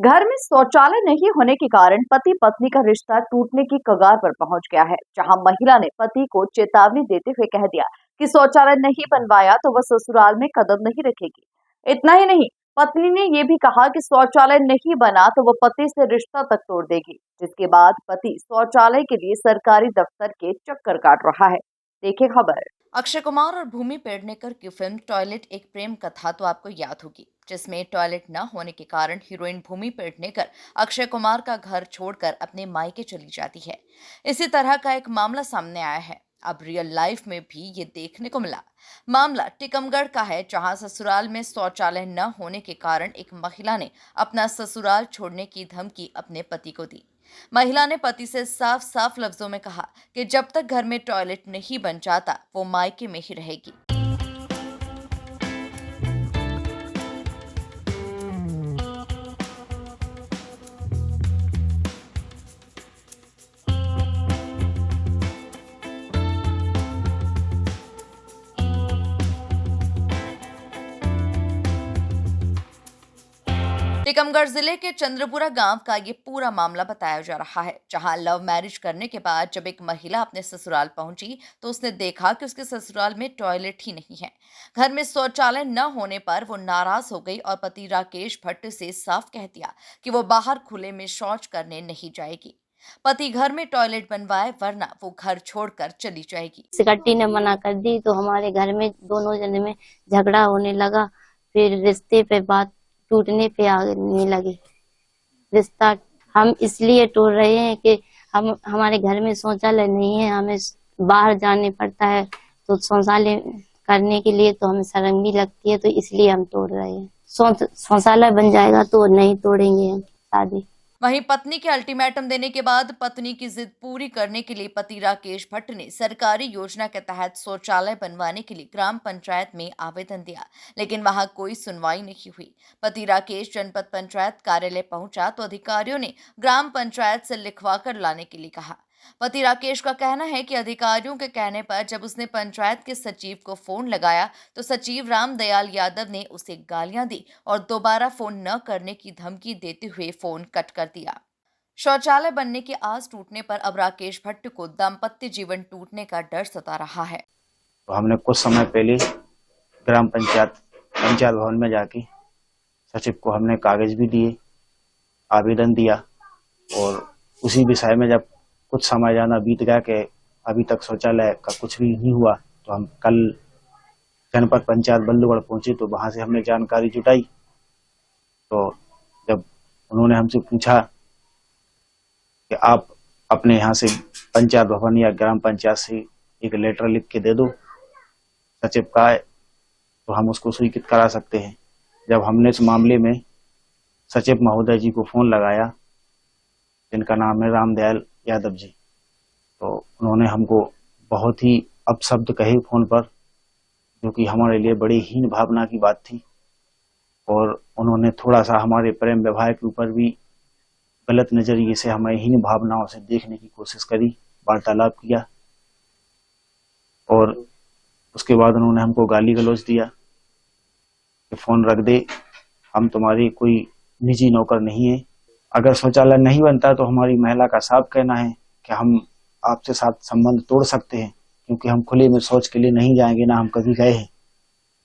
घर में शौचालय नहीं होने के कारण पति पत्नी का रिश्ता टूटने की कगार पर पहुंच गया है। जहां महिला ने पति को चेतावनी देते हुए कह दिया कि शौचालय नहीं बनवाया तो वह ससुराल में कदम नहीं रखेगी। इतना ही नहीं, पत्नी ने ये भी कहा कि शौचालय नहीं बना तो वह पति से रिश्ता तक तोड़ देगी। जिसके बाद पति शौचालय के लिए सरकारी दफ्तर के चक्कर काट रहा है। देखिए खबर। अक्षय कुमार और भूमि पेडनेकर की फिल्म टॉयलेट एक प्रेम कथा तो आपको याद होगी, जिसमें टॉयलेट न होने के कारण हीरोइन भूमि पेडनेकर अक्षय कुमार का घर छोड़कर अपने मायके चली जाती है। इसी तरह का एक मामला सामने आया है। अब रियल लाइफ में भी ये देखने को मिला। मामला टीकमगढ़ का है, जहां ससुराल में शौचालय न होने के कारण एक महिला ने अपना ससुराल छोड़ने की धमकी अपने पति को दी। महिला ने पति से साफ साफ लफ्जों में कहा कि जब तक घर में टॉयलेट नहीं बन जाता वो मायके में ही रहेगी। टीकमगढ़ जिले के चंद्रपुरा गांव का ये पूरा मामला बताया जा रहा है, जहां लव मैरिज करने के बाद जब एक महिला अपने ससुराल पहुंची तो उसने देखा कि उसके ससुराल में टॉयलेट ही नहीं है। घर में शौचालय न होने पर वो नाराज हो गई और पति राकेश भट्ट से साफ कह दिया कि वो बाहर खुले में शौच करने नहीं जाएगी। पति घर में टॉयलेट बनवाए वरना वो घर छोड़कर चली जाएगी। सिकट्टी ने मना कर दी तो हमारे घर में दोनों जने में झगड़ा होने लगा। फिर रिश्ते पे बात टूटने पे आने लगी। रिश्ता हम इसलिए तोड़ रहे हैं कि हम हमारे घर में शौचालय नहीं है, हमें बाहर जाने पड़ता है, तो शौचालय करने के लिए तो हमें शर्म भी लगती है, तो इसलिए हम तोड़ रहे हैं। शौचालय बन जाएगा तो नहीं तोड़ेंगे हम शादी। वहीं पत्नी के अल्टीमेटम देने के बाद पत्नी की जिद पूरी करने के लिए पति राकेश भट्ट ने सरकारी योजना के तहत शौचालय बनवाने के लिए ग्राम पंचायत में आवेदन दिया, लेकिन वहां कोई सुनवाई नहीं हुई। पति राकेश जनपद पंचायत कार्यालय पहुंचा तो अधिकारियों ने ग्राम पंचायत से लिखवा कर लाने के लिए कहा। पति राकेश का कहना है कि अधिकारियों के कहने पर जब उसने पंचायत के सचिव को फोन लगाया तो सचिव रामदयाल यादव ने उसे गालियां दी और दोबारा फोन न करने की धमकी देते हुए फोन कट कर दिया। शौचालय बनने की आस टूटने पर अब राकेश भट्ट को दाम्पत्य जीवन टूटने का डर सता रहा है। तो हमने कुछ समय पहले ग्राम पंचायत भवन में जाके सचिव को हमने कागज भी दिए, आवेदन दिया, और उसी विषय में जब कुछ समय जाना बीत गया कि अभी तक शौचालय का कुछ भी नहीं हुआ, तो हम कल जनपद पंचायत बल्लूगढ़ पहुंचे तो वहां से हमने जानकारी जुटाई। तो जब उन्होंने हमसे पूछा कि आप अपने यहाँ से पंचायत भवन या ग्राम पंचायत से एक लेटर लिख के दे दो सचिव का है, तो हम उसको स्वीकृत करा सकते हैं। जब हमने इस मामले में सचिव महोदय जी को फोन लगाया, जिनका नाम है रामदयाल यादव जी, तो उन्होंने हमको बहुत ही अपशब्द कहे फोन पर, जो कि हमारे लिए बड़ी हीन भावना की बात थी। और उन्होंने थोड़ा सा हमारे प्रेम व्यवहार के ऊपर भी गलत नजरिए से हमें हीन भावनाओं से देखने की कोशिश करी, वार्तालाप किया, और उसके बाद उन्होंने हमको गाली गलौज दिया कि फोन रख दे, हम तुम्हारी कोई निजी नौकर नहीं है। अगर शौचालय नहीं बनता तो हमारी महिला का साफ कहना है कि हम आपसे साथ संबंध तोड़ सकते हैं, क्योंकि हम खुले में शौच के लिए नहीं जाएंगे, ना हम कभी गए हैं।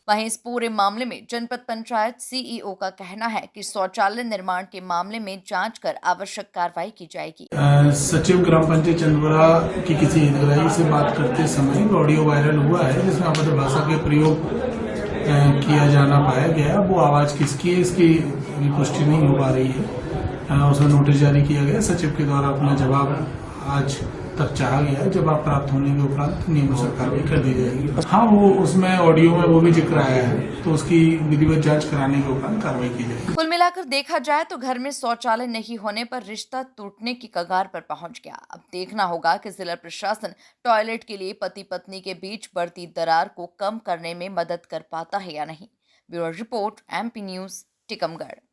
वहीं इस पूरे मामले में जनपद पंचायत सीईओ का कहना है कि शौचालय निर्माण के मामले में जांच कर आवश्यक कार्रवाई की जाएगी। सचिव ग्राम पंचायत चंद्रपुरा की किसी हितग्राही से बात करते समय ऑडियो वायरल हुआ है, जिसमें अभद्र भाषा के प्रयोग किया जाना पाया गया। वो आवाज किसकी है इसकी पुष्टि नहीं हो पा रही है। उसमें नोटिस जारी किया गया। सचिव के द्वारा अपना जवाब आज तक चाहा गया है। जवाब प्राप्त होने के उपरांत नियमानुसार कार्रवाई कर दी जाएगी। हाँ, वो उसमें ऑडियो में वो भी जिक्र आया है, तो उसकी विधिवत जांच कराने के उपरांत कार्रवाई की जाएगी। कुल मिलाकर देखा जाए तो घर में शौचालय नहीं होने पर रिश्ता टूटने की कगार पर पहुंच गया। अब देखना होगा कि जिला प्रशासन टॉयलेट के लिए पति पत्नी के बीच बढ़ती दरार को कम करने में मदद कर पाता है या नहीं। Bureau report, MP news, Tikamgarh.